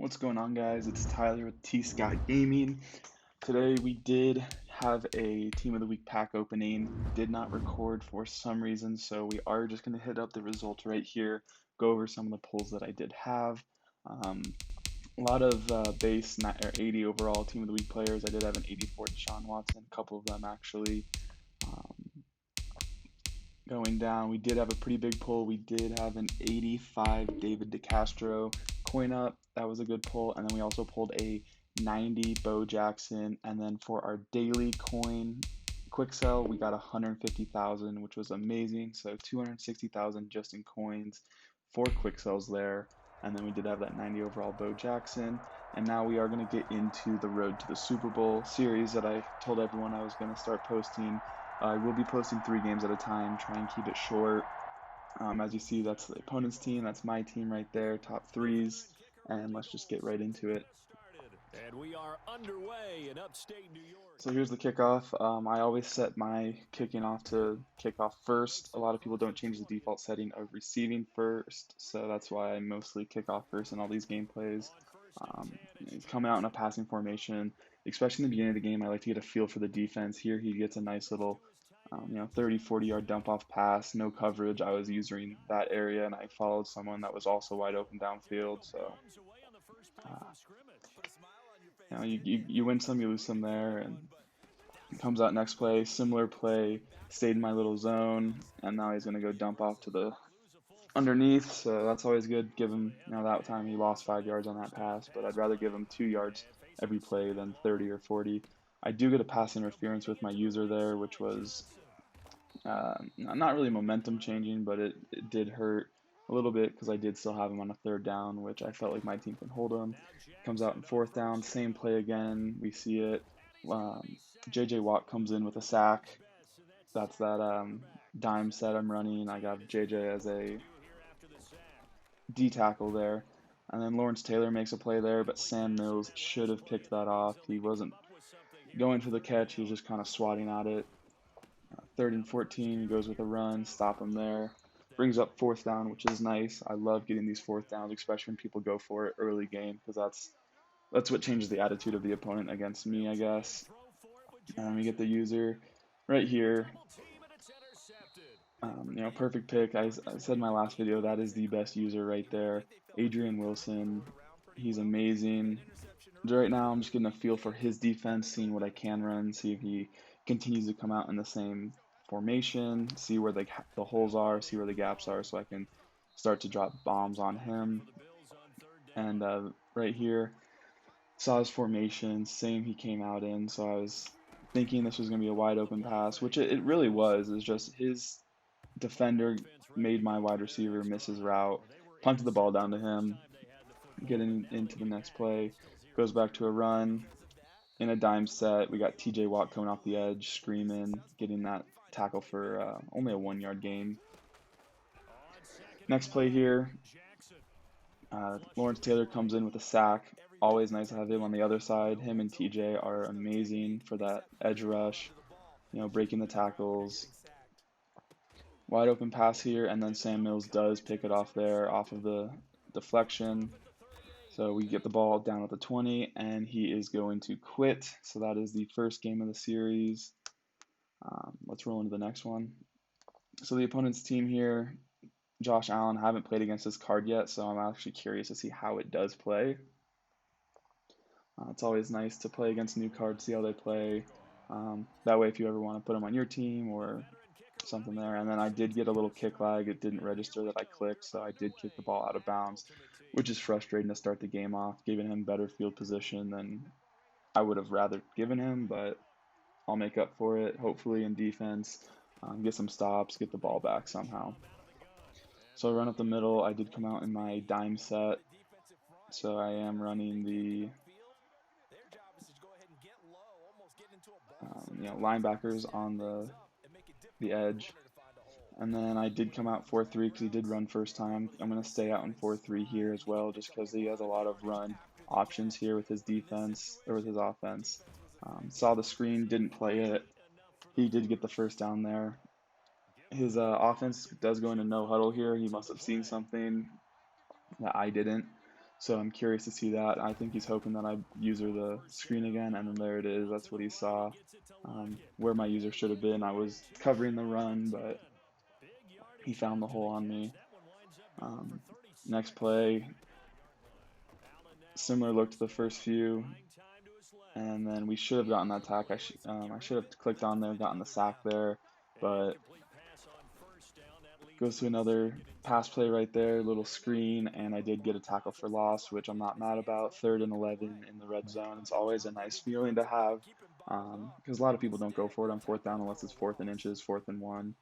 What's going on, guys? It's Tyler with T Scott Gaming. Today we did have a Team of the Week pack opening. Did not record for some reason, so we are just going to hit up the results right here, go over some of the pulls that I did have. Um, a lot of base or 80 overall Team of the Week players. I did have an 84 Deshaun Watson, a couple of them actually. Um, Going down, we did have a pretty big pull. We did have an 85 David DeCastro coin up. That was a good pull. And then we also pulled a 90 Bo Jackson. And then for our daily coin quick sell, we got 150,000, which was amazing. So 260,000 just in coins, 4 quick sells there. And then we did have that 90 overall Bo Jackson. And now we are going to get into the Road to the Super Bowl series that I told everyone I was going to start posting. I will be posting 3 games at a time, try and keep it short. As you see, that's the opponent's team, that's my team right there, top threes, and let's just get right into it. And we are underway in upstate New York. So here's the kickoff. I always set my kicking off to kick off first. A lot of people don't change the default setting of receiving first, so that's why I mostly kick off first in all these gameplays. He's coming out in a passing formation, especially in the beginning of the game. I like to get a feel for the defense. Here he gets a nice little 30, 40 yard dump off pass, no coverage. I was using that area and I followed someone that was also wide open downfield. So, uh, you win some, you lose some there. And he comes out next play, similar play, stayed in my little zone, and now he's going to go dump off to the underneath. So that's always good. Give him, that time he lost 5 yards on that pass, but I'd rather give him 2 yards every play than 30 or 40. I do get a pass interference with my user there, which was not really momentum changing, but it did hurt a little bit because I did still have him on a third down, which I felt like my team can hold him. Comes out in fourth down, same play again. We see it. J.J. Watt comes in with a sack. That's that dime set I'm running. I got J.J. as a D tackle there. And then Lawrence Taylor makes a play there, but Sam Mills should have picked that off. He wasn't going for the catch, he was just kind of swatting at it. Third and 14, he goes with a run, stop him there. Brings up fourth down, which is nice. I love getting these fourth downs, especially when people go for it early game, because that's what changes the attitude of the opponent against me, I guess. And we get the user right here. Perfect pick. I said in my last video that is the best user right there. Adrian Wilson, he's amazing. Right now, I'm just getting a feel for his defense, seeing what I can run, see if he continues to come out in the same formation, see where the holes are, see where the gaps are, so I can start to drop bombs on him. And right here, saw his formation, same he came out in, so I was thinking this was going to be a wide open pass, which it really was. It's just his defender made my wide receiver miss his route, punted the ball down to him, getting into the next play, goes back to a run. In a dime set, we got TJ Watt coming off the edge, screaming, getting that tackle for only a 1 yard gain. Next play here, Lawrence Taylor comes in with a sack. Always nice to have him on the other side. Him and TJ are amazing for that edge rush, breaking the tackles. Wide open pass here, and then Sam Mills does pick it off there, off of the deflection. So we get the ball down at the 20, and he is going to quit. So that is the first game of the series. Let's roll into the next one. So the opponent's team here, Josh Allen, I haven't played against this card yet, so I'm actually curious to see how it does play. It's always nice to play against new cards, see how they play. That way, if you ever want to put them on your team or something there. And then I did get a little kick lag. It didn't register that I clicked, so I did kick the ball out of bounds, which is frustrating to start the game off, giving him better field position than I would have rather given him, but I'll make up for it, hopefully in defense, get some stops, get the ball back somehow. So I run up the middle. I did come out in my dime set, so I am running the linebackers on the edge. And then I did come out 4-3 because he did run first time. I'm going to stay out in 4-3 here as well, just because he has a lot of run options here with his defense, or with his offense. Saw the screen, didn't play it. He did get the first down there. His offense does go into no huddle here. He must have seen something that I didn't. So I'm curious to see that. I think he's hoping that I user the screen again, and then there it is. That's what he saw. Where my user should have been, I was covering the run, but he found the hole on me. Um, Next play, similar look to the first few, and then we should have gotten that tack. I should have clicked on there, gotten the sack there, but goes to another pass play right there, little screen, and I did get a tackle for loss, which I'm not mad about. 3rd and 11 in the red zone. It's always a nice feeling to have because a lot of people don't go for it on 4th down unless it's 4th and inches, 4th and 1.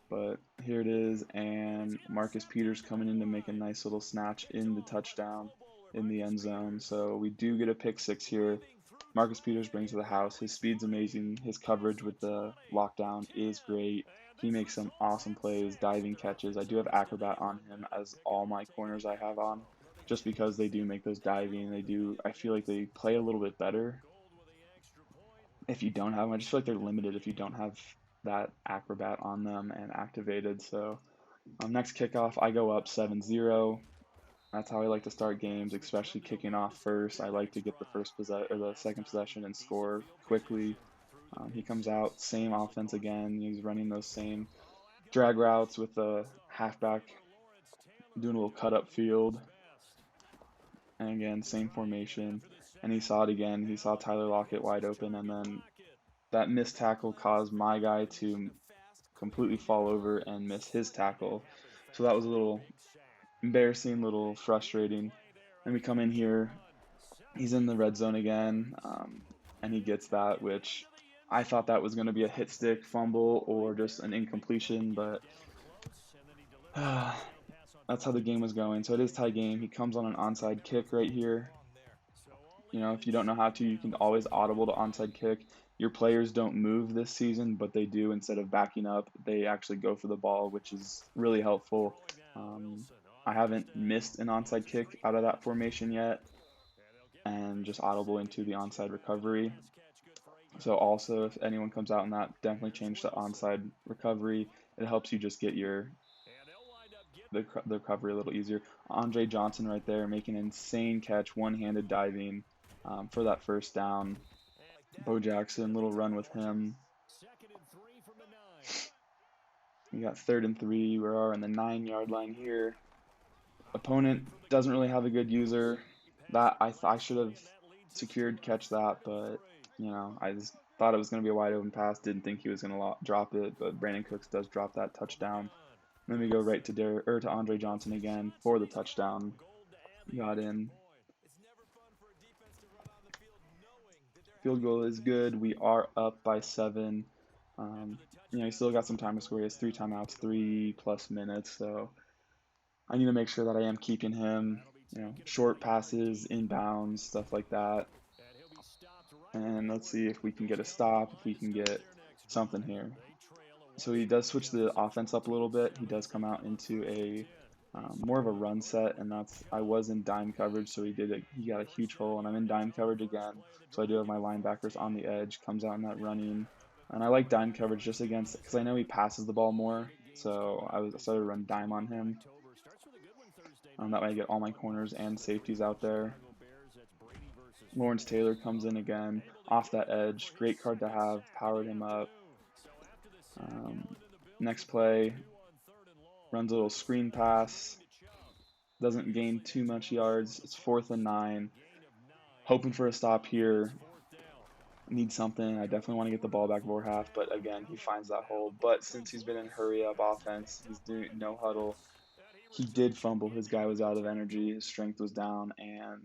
But here it is, and Marcus Peters coming in to make a nice little snatch in the touchdown in the end zone. So we do get a pick 6 here. Marcus Peters brings to the house. His speed's amazing. His coverage with the lockdown is great. He makes some awesome plays, diving catches. I do have Acrobat on him as all my corners I have on, just because they do make those diving. They do. I feel like they play a little bit better if you don't have them. I just feel like they're limited if you don't have that Acrobat on them and activated. So next kickoff, I go up 7-0. That's how I like to start games, especially kicking off first. I like to get the the second possession and score quickly. He comes out, same offense again. He's running those same drag routes with the halfback doing a little cut up field. And again, same formation. And he saw it again. He saw Tyler Lockett wide open, and then that missed tackle caused my guy to completely fall over and miss his tackle. So that was a little embarrassing, a little frustrating. And we come in here, he's in the red zone again, and he gets that, which I thought that was going to be a hit stick fumble or just an incompletion, but that's how the game was going. So it is tie game. He comes on an onside kick right here. You know, if you don't know how to, you can always audible to onside kick. Your players don't move this season, but they do. Instead of backing up, they actually go for the ball, which is really helpful. I haven't missed an onside kick out of that formation yet, and just audible into the onside recovery. So also, if anyone comes out in that, definitely change to onside recovery. It helps you just get the recovery a little easier. Andre Johnson right there making an insane catch, one-handed diving for that first down. Bo Jackson, little run with him. We got 3rd and 3. We are on the 9-yard line here. Opponent doesn't really have a good user. That I should have secured catch that, but you know I just thought it was going to be a wide open pass. Didn't think he was going to drop it, but Brandon Cooks does drop that touchdown. Then we go right to Andre Johnson again for the touchdown. Got in. Field goal is good. We are up by 7. You know, he still got some time to score. He has 3 timeouts, 3+ minutes. So I need to make sure that I am keeping him. You know, short passes, inbounds, stuff like that. And let's see if we can get a stop, if we can get something here. So he does switch the offense up a little bit. He does come out into a more of a run set, and I was in dime coverage, so he got a huge hole, and I'm in dime coverage again. So I do have my linebackers on the edge, comes out in that running, and I like dime coverage just against because I know he passes the ball more. So I started to run dime on him. That way I get all my corners and safeties out there. Lawrence Taylor comes in again off that edge. Great card to have. Powered him up. Next play, runs a little screen pass. Doesn't gain too much yards. It's 4th and 9. Hoping for a stop here. Need something. I definitely want to get the ball back before half, but again, he finds that hole. But since he's been in hurry up offense, he's doing no huddle. He did fumble. His guy was out of energy. His strength was down, and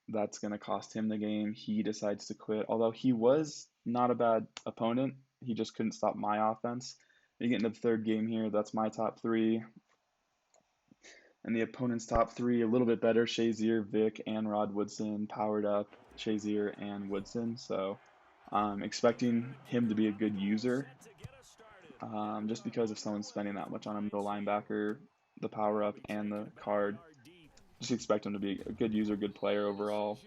that's going to cost him the game. He decides to quit. Although he was not a bad opponent, he just couldn't stop my offense. You get into the 3rd game here. That's my top 3. And the opponent's top 3, a little bit better. Shazier, Vic, and Rod Woodson powered up. Shazier and Woodson. So I'm expecting him to be a good user. Just because if someone's spending that much on a middle linebacker, the power up and the card, just expect him to be a good user, good player overall.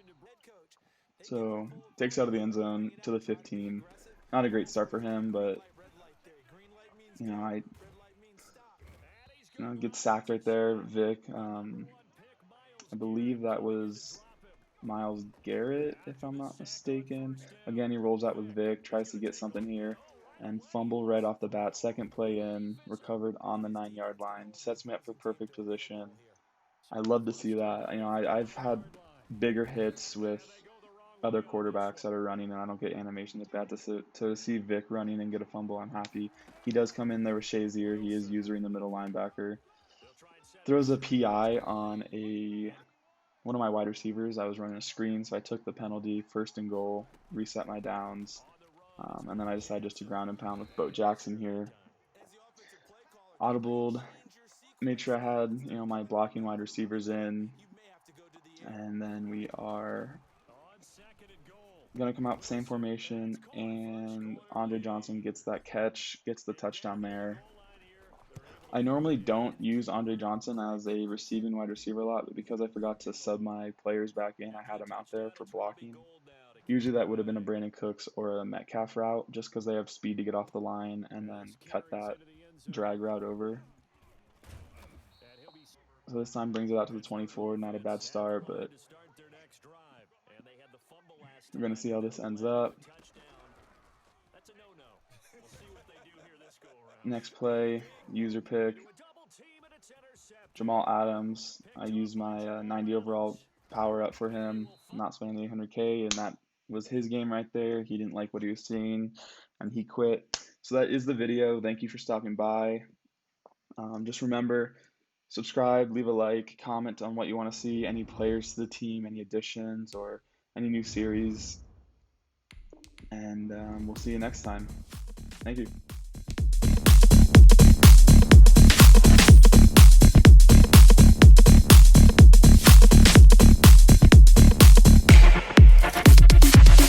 So takes out of the end zone to the 15. Not a great start for him, but you know, gets sacked right there. Vic, I believe that was Miles Garrett, if I'm not mistaken. Again, he rolls out with Vic, tries to get something here, and fumble right off the bat. Second play in, recovered on the 9-yard line, sets me up for perfect position. I love to see that. I've had bigger hits with other quarterbacks that are running, and I don't get animations like that. To see Vic running and get a fumble, I'm happy. He does come in there with Shazier. He is using the middle linebacker. Throws a PI on one of my wide receivers. I was running a screen, so I took the penalty, first and goal, reset my downs, and then I decided just to ground and pound with Bo Jackson here. Audibled, made sure I had my blocking wide receivers in, and then we are gonna come out with the same formation, and Andre Johnson gets that catch, gets the touchdown there. I normally don't use Andre Johnson as a receiving wide receiver a lot, but because I forgot to sub my players back in, I had him out there for blocking. Usually that would have been a Brandon Cooks or a Metcalf route, just because they have speed to get off the line and then cut that drag route over. So this time brings it out to the 24. Not a bad start, but we're going to see how this ends up. Next play, user pick, Jamal Adams. I used my 90 overall power up for him, not spending 800K, and that was his game right there. He didn't like what he was seeing, and he quit. So that is the video. Thank you for stopping by. Just remember, subscribe, leave a like, comment on what you want to see, any players to the team, any additions, or any new series. And we'll see you next time. Thank you.